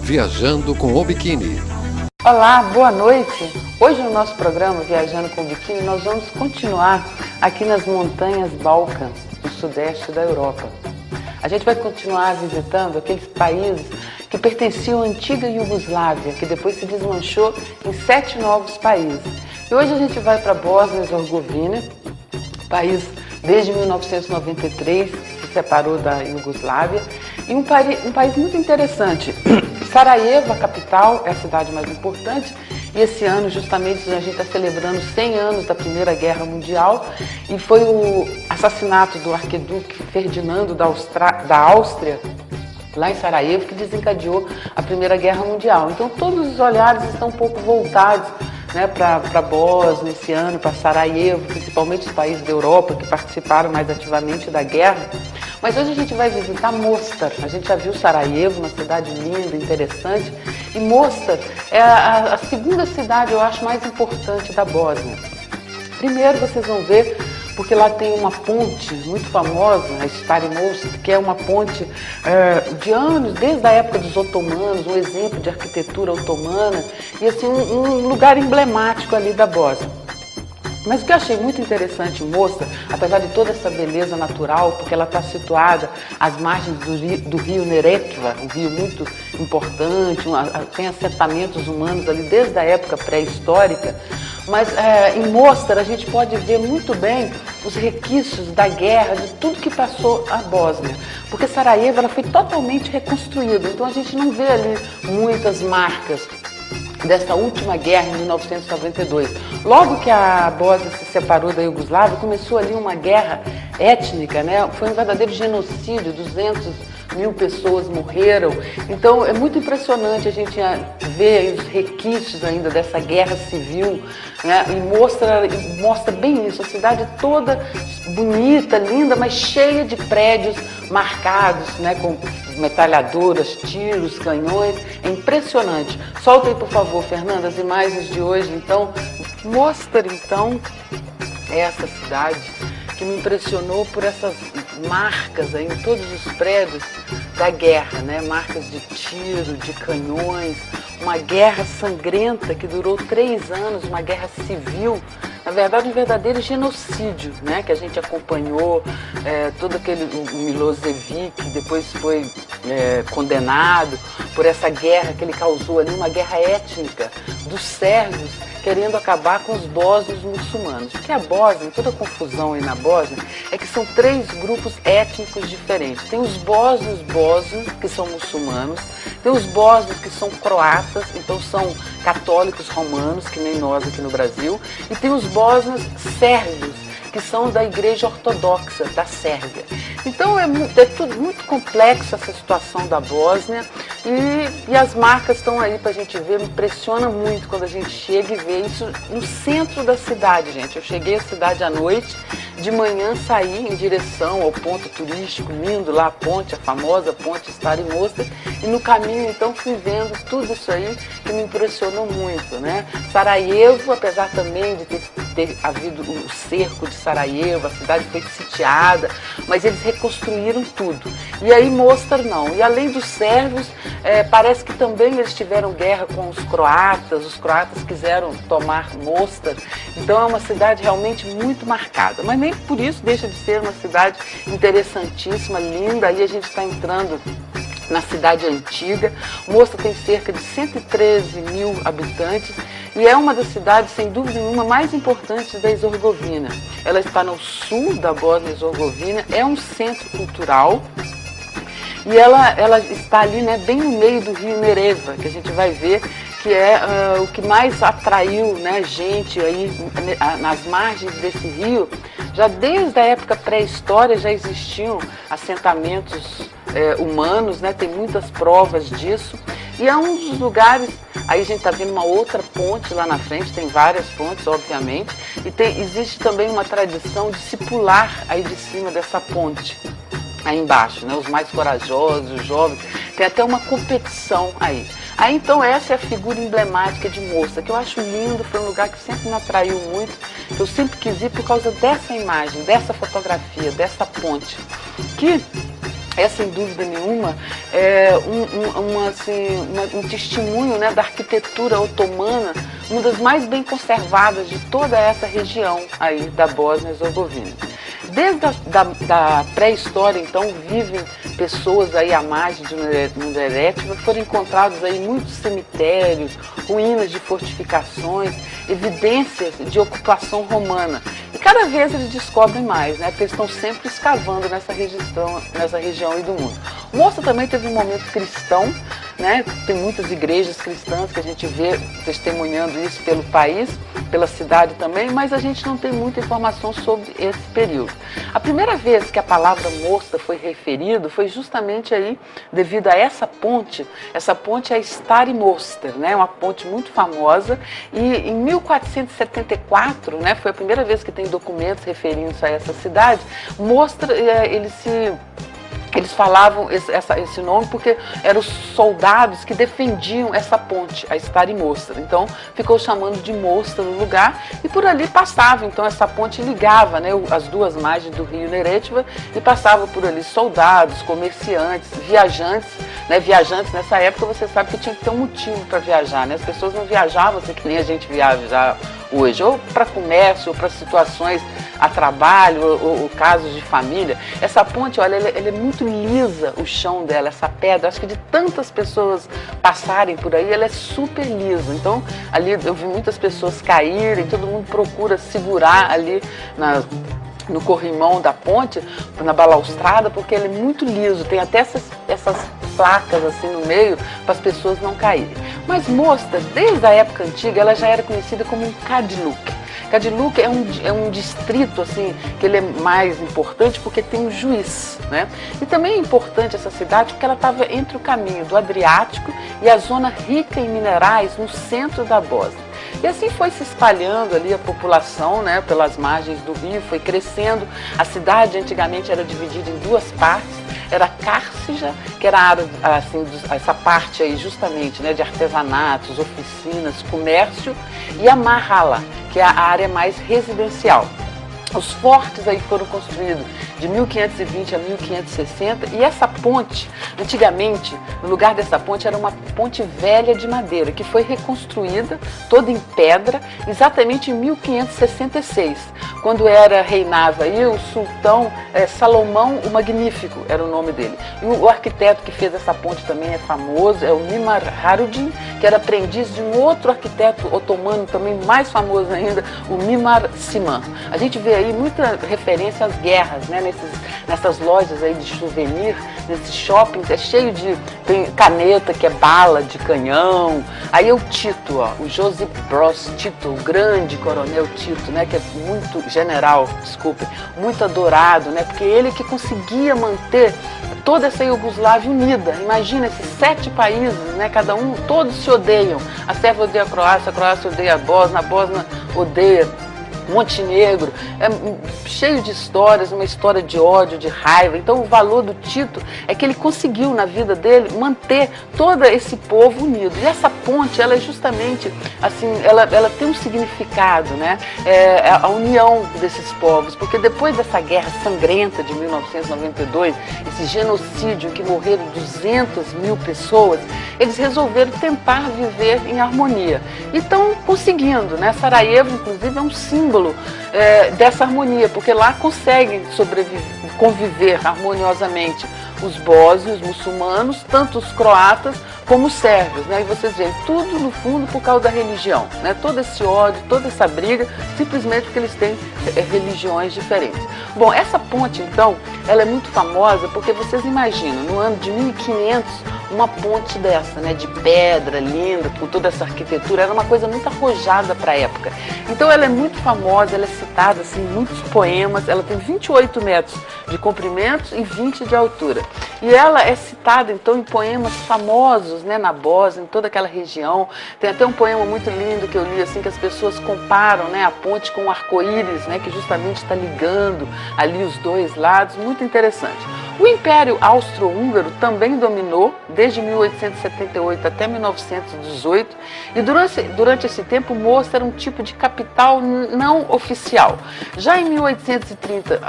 Viajando com o Biquíni. Olá, boa noite! Hoje no nosso programa Viajando com o Biquíni nós vamos continuar aqui nas montanhas Balcãs, no sudeste da Europa. A gente vai continuar visitando aqueles países que pertenciam à antiga Iugoslávia, que depois se desmanchou em 7 novos países. E hoje a gente vai para a Bósnia e Herzegovina, país desde 1993 se separou da Iugoslávia, e um país muito interessante. Sarajevo, a capital, é a cidade mais importante, e esse ano justamente a gente está celebrando 100 anos da Primeira Guerra Mundial, e foi o assassinato do arquiduque Ferdinando da Áustria, lá em Sarajevo, que desencadeou a Primeira Guerra Mundial. Então todos os olhares estão um pouco voltados, né, para a Bósnia esse ano, para Sarajevo, principalmente os países da Europa que participaram mais ativamente da guerra. Mas hoje a gente vai visitar Mostar. A gente já viu Sarajevo, uma cidade linda, interessante, e Mostar é a segunda cidade, eu acho, mais importante da Bósnia. Primeiro vocês vão ver, porque lá tem uma ponte muito famosa, a Stari Most, que é uma ponte de anos, desde a época dos otomanos, um exemplo de arquitetura otomana, e assim um lugar emblemático ali da Bósnia. Mas o que eu achei muito interessante em Mostar, apesar de toda essa beleza natural, porque ela está situada às margens do rio Neretva, um rio muito importante, tem assentamentos humanos ali desde a época pré-histórica, mas em Mostar a gente pode ver muito bem os requisitos da guerra, de tudo que passou a Bósnia, porque Sarajevo ela foi totalmente reconstruída, então a gente não vê ali muitas marcas dessa última guerra em 1992. Logo que a Bósnia se separou da Iugoslávia, começou ali uma guerra étnica, né? Foi um verdadeiro genocídio, 200.000 pessoas morreram. Então é muito impressionante a gente ver os requisitos ainda dessa guerra civil, né? E mostra bem isso, a cidade toda bonita, linda, mas cheia de prédios marcados, né? Com metralhadoras, tiros, canhões, é impressionante. Solta aí, por favor, Fernanda, as imagens de hoje. Então, Mostar, então, é essa cidade que me impressionou por essas marcas aí em todos os prédios da guerra, né? Marcas de tiro, de canhões, uma guerra sangrenta que durou 3 anos, uma guerra civil, na verdade um verdadeiro genocídio, né? Que a gente acompanhou, todo aquele o Milosevic depois foi condenado por essa guerra que ele causou ali, uma guerra étnica dos sérvios querendo acabar com os bósnios muçulmanos. Porque a Bósnia, toda a confusão aí na Bósnia, é que são 3 grupos étnicos diferentes. Tem os bósnios, que são muçulmanos, tem os bósnios que são croatas, então são católicos romanos, que nem nós aqui no Brasil, e tem os bósnios sérvios, que são da Igreja Ortodoxa da Sérvia. Então é tudo muito complexo essa situação da Bósnia e as marcas estão aí para a gente ver, me impressiona muito quando a gente chega e vê isso no centro da cidade, gente. Eu cheguei à cidade à noite, de manhã saí em direção ao ponto turístico lindo, lá a ponte, a famosa ponte Stari Most, e no caminho então fui vendo tudo isso aí que me impressionou muito, né? Sarajevo, apesar também de ter havido o cerco de Sarajevo, a cidade foi sitiada, mas eles reconstruíram tudo. E aí Mostar não. E além dos sérvios, parece que também eles tiveram guerra com os croatas quiseram tomar Mostar. Então é uma cidade realmente muito marcada, mas nem por isso deixa de ser uma cidade interessantíssima, linda. Aí a gente está entrando na cidade antiga. Mostar tem cerca de 113.000 habitantes e é uma das cidades, sem dúvida nenhuma, mais importantes da Herzegovina. Ela está no sul da Bósnia e Herzegovina, é um centro cultural e ela está ali, né, bem no meio do rio Neretva, que a gente vai ver que é o que mais atraiu, né, gente aí nas margens desse rio. Já desde a época pré-história já existiam assentamentos humanos, né? Tem muitas provas disso. E é um dos lugares, aí a gente está vendo uma outra ponte lá na frente, tem várias pontes, obviamente, e existe também uma tradição de se pular aí de cima dessa ponte, aí embaixo, né? Os mais corajosos, os jovens, tem até uma competição aí. Aí então essa é a figura emblemática de Mostar, que eu acho lindo, foi um lugar que sempre me atraiu muito, que eu sempre quis ir por causa dessa imagem, dessa fotografia, dessa ponte, que é sem dúvida nenhuma um testemunho, né, da arquitetura otomana, uma das mais bem conservadas de toda essa região aí da Bósnia-Herzegovina. Desde da pré-história, então, vivem pessoas aí à margem de Neretva, foram encontrados aí muitos cemitérios, ruínas de fortificações, evidências de ocupação romana. E cada vez eles descobrem mais, né, porque eles estão sempre escavando nessa região aí do mundo. Mostra também teve um momento cristão, né, tem muitas igrejas cristãs que a gente vê testemunhando isso pelo país, pela cidade também, mas a gente não tem muita informação sobre esse período. A primeira vez que a palavra Mostar foi referido foi justamente aí devido a essa ponte é a Stari Mostar, né, uma ponte muito famosa, e em 1474, né, foi a primeira vez que tem documentos referindo-se a essa cidade. Mostar, eles falavam esse nome porque eram os soldados que defendiam essa ponte, a Stari Mostar. Então, ficou chamando de Mostar no lugar, e por ali passava. Então, essa ponte ligava, né, as duas margens do rio Neretva, e passava por ali soldados, comerciantes, viajantes. Né, viajantes, nessa época, você sabe que tinha que ter um motivo para viajar. Né? As pessoas não viajavam assim que nem a gente viaja hoje, ou para comércio, ou para situações a trabalho, ou casos de família. Essa ponte, olha, ela é muito lisa, o chão dela, essa pedra. Acho que de tantas pessoas passarem por aí, ela é super lisa. Então, ali eu vi muitas pessoas caírem, todo mundo procura segurar ali no corrimão da ponte, na balaustrada, porque ele é muito liso, tem até essas placas assim no meio para as pessoas não caírem. Mas Mostar, desde a época antiga, ela já era conhecida como um Kadiluk. Kadiluk é um distrito assim, que ele é mais importante porque tem um juiz, né? E também é importante essa cidade porque ela estava entre o caminho do Adriático e a zona rica em minerais no centro da Bósnia. E assim foi se espalhando ali a população, né, pelas margens do rio, foi crescendo. A cidade antigamente era dividida em duas partes. Era Kárszeg, que era a área, assim, essa parte aí justamente, né, de artesanatos, oficinas, comércio, e a Mahala, que é a área mais residencial. Os fortes aí foram construídos de 1520 a 1560, e essa ponte, antigamente, no lugar dessa ponte era uma ponte velha de madeira, que foi reconstruída, toda em pedra, exatamente em 1566, quando reinava aí o sultão Salomão o Magnífico, era o nome dele. E o arquiteto que fez essa ponte também é famoso, é o Mimar Harudin, que era aprendiz de um outro arquiteto otomano também mais famoso ainda, o Mimar Sinan. A gente vê aí muita referência às guerras, né? Nessas lojas aí de souvenir, nesses shoppings, é cheio de... tem caneta, que é bala de canhão. Aí é o Tito, ó, o Josip Broz Tito, o grande coronel Tito, né? Que é muito general, desculpe, muito adorado, né? Porque ele que conseguia manter toda essa Iugoslávia unida. Imagina esses 7 países, né? Cada um, todos se odeiam. A Sérvia odeia a Croácia odeia a Bósnia odeia Montenegro, é cheio de histórias, uma história de ódio, de raiva. Então o valor do Tito é que ele conseguiu na vida dele manter todo esse povo unido. E essa ponte, ela é justamente assim, ela tem um significado, né? É a união desses povos, porque depois dessa guerra sangrenta de 1992, esse genocídio em que morreram 200 mil pessoas, eles resolveram tentar viver em harmonia. E estão conseguindo, né? Sarajevo, inclusive, é um símbolo dessa harmonia, porque lá conseguem conviver harmoniosamente os bósnios, os muçulmanos, tanto os croatas como os sérvios, né? E vocês veem, tudo no fundo por causa da religião, né? Todo esse ódio, toda essa briga, simplesmente porque eles têm religiões diferentes. Bom, essa ponte, então, ela é muito famosa porque vocês imaginam, no ano de 1500, uma ponte dessa, né, de pedra, linda, com toda essa arquitetura, era uma coisa muito arrojada para a época. Então ela é muito famosa, ela é citada assim, em muitos poemas, ela tem 28 metros de comprimento e 20 de altura. E ela é citada, então, em poemas famosos, né, na Bósnia, em toda aquela região. Tem até um poema muito lindo que eu li, assim, que as pessoas comparam, né, a ponte com o arco-íris, né, que justamente está ligando ali os dois lados, muito interessante. O Império Austro-Húngaro também dominou desde 1878 até 1918 e durante esse tempo Mostar era um tipo de capital não oficial. Já em 1830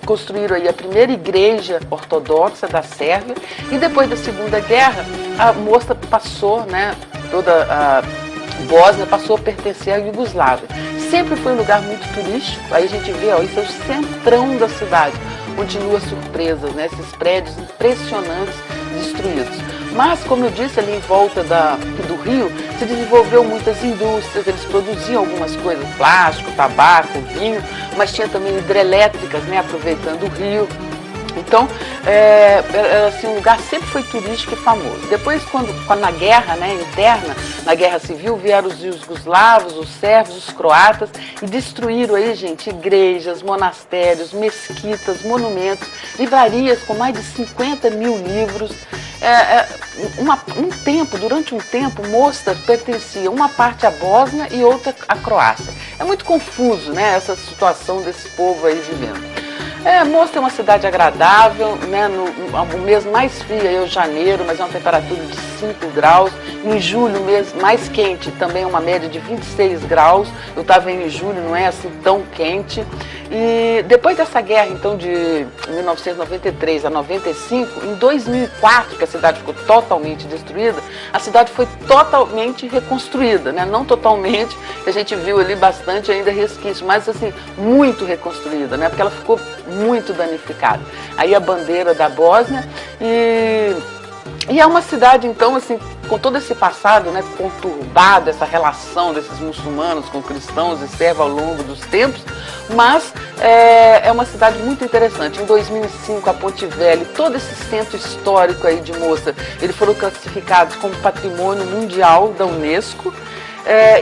construíram aí a primeira igreja ortodoxa da Sérvia e depois da Segunda Guerra a Mostar passou, né, toda a Bósnia passou a pertencer à Iugoslávia. Sempre foi um lugar muito turístico, aí a gente vê, ó, isso é o centrão da cidade. Continua surpresas, né? Esses prédios impressionantes destruídos. Mas, como eu disse, ali em volta do rio, se desenvolveu muitas indústrias, eles produziam algumas coisas, plástico, tabaco, vinho, mas tinha também hidrelétricas, né? Aproveitando o rio. Então, assim, o lugar sempre foi turístico e famoso. Depois, quando na guerra, né, interna, na guerra civil, vieram os iugoslavos, os sérvios, os croatas e destruíram aí, gente, igrejas, monastérios, mesquitas, monumentos, livrarias com mais de 50 mil livros. Durante um tempo, Mostar pertencia uma parte à Bósnia e outra à Croácia. É muito confuso, né, essa situação desse povo aí vivendo. Mostar é uma cidade agradável, né? O mês mais frio é o janeiro, mas é uma temperatura de 5 graus. Em julho, o mês mais quente, também é uma média de 26 graus. Eu estava em julho, não é assim tão quente. E depois dessa guerra, então, de 1993 a 95, em 2004, que a cidade ficou totalmente destruída, a cidade foi totalmente reconstruída, né? Não totalmente, a gente viu ali bastante ainda resquício, mas assim, muito reconstruída, né? Porque ela ficou muito danificada. Aí a bandeira da Bósnia e é uma cidade, então, assim, com todo esse passado, né, conturbado, essa relação desses muçulmanos com cristãos e sérvios ao longo dos tempos, mas é uma cidade muito interessante. Em 2005, a Ponte Velha e todo esse centro histórico aí de Mostar, eles foram classificados como Patrimônio Mundial da Unesco.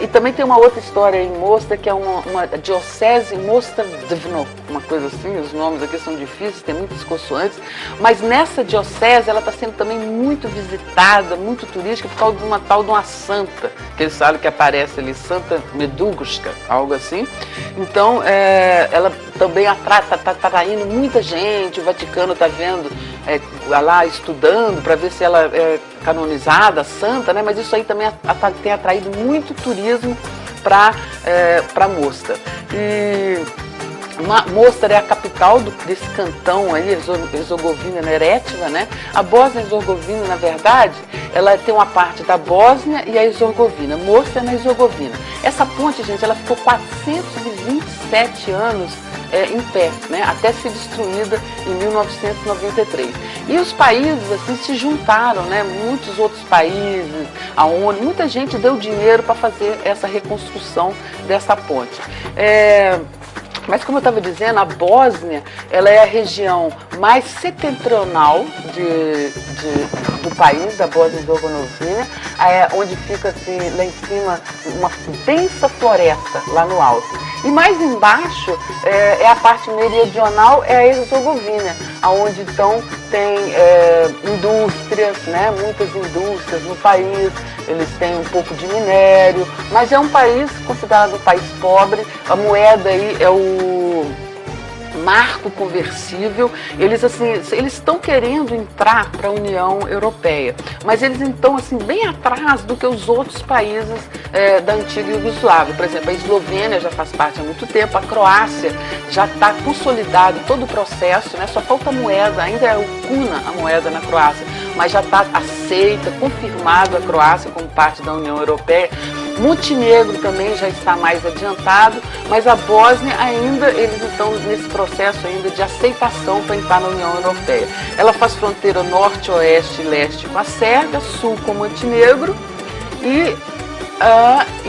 E também tem uma outra história em Mostar, que é uma diocese Mostar-Dvno, uma coisa assim, os nomes aqui são difíceis, tem muitas consoantes, mas nessa diocese ela está sendo também muito visitada, muito turística, por causa de uma tal de uma santa, que eles falam que aparece ali, Santa Medúguska, algo assim. Então, ela também está atraindo muita gente, o Vaticano está vendo, lá estudando para ver se ela é canonizada, santa, né? Mas isso aí também tem atraído muito turismo para Mostar. E Mostar é a capital desse cantão aí, Herzegovina-Neretva, né? A Bósnia-Herzegovina, na verdade, ela tem uma parte da Bósnia e a Herzegovina. Mostar é na Herzegovina. Essa ponte, gente, ela ficou 427 anos em pé, né, até ser destruída em 1993. E os países assim se juntaram, né, muitos outros países, a ONU, muita gente deu dinheiro para fazer essa reconstrução dessa ponte. Mas, como eu estava dizendo, a Bósnia ela é a região mais setentrional do país, da Bósnia-Herzegovina, onde fica assim, lá em cima uma densa floresta, lá no alto. E mais embaixo é a parte meridional, é a Herzegovina, onde então tem indústrias, né, muitas indústrias no país, eles têm um pouco de minério, mas é um país considerado um país pobre. A moeda aí é o marco conversível. Eles estão querendo entrar para a União Europeia, mas eles estão assim bem atrás do que os outros países da antiga Iugoslávia. Por exemplo, a Eslovênia já faz parte há muito tempo, a Croácia já está consolidado todo o processo, né? Só falta a moeda, ainda é o kuna a moeda na Croácia, mas já está aceita, confirmado a Croácia como parte da União Europeia. Montenegro também já está mais adiantado, mas a Bósnia ainda, eles estão nesse processo ainda de aceitação para entrar na União Europeia. Ela faz fronteira norte, oeste e leste com a Sérvia, sul com Montenegro e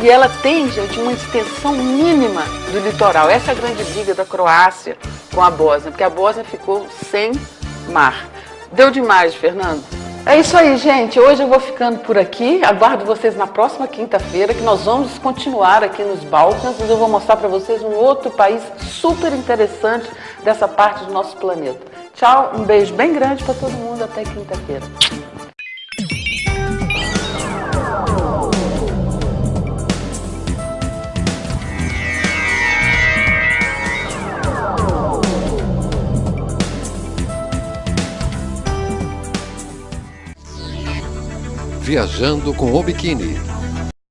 ela tem, gente, uma extensão mínima do litoral. Essa é a grande briga da Croácia com a Bósnia, porque a Bósnia ficou sem mar. Deu demais, Fernando. É isso aí, gente. Hoje eu vou ficando por aqui. Aguardo vocês na próxima quinta-feira, que nós vamos continuar aqui nos Balcãs. E eu vou mostrar para vocês um outro país super interessante dessa parte do nosso planeta. Tchau, um beijo bem grande para todo mundo. Até quinta-feira. Viajando com o Biquíni.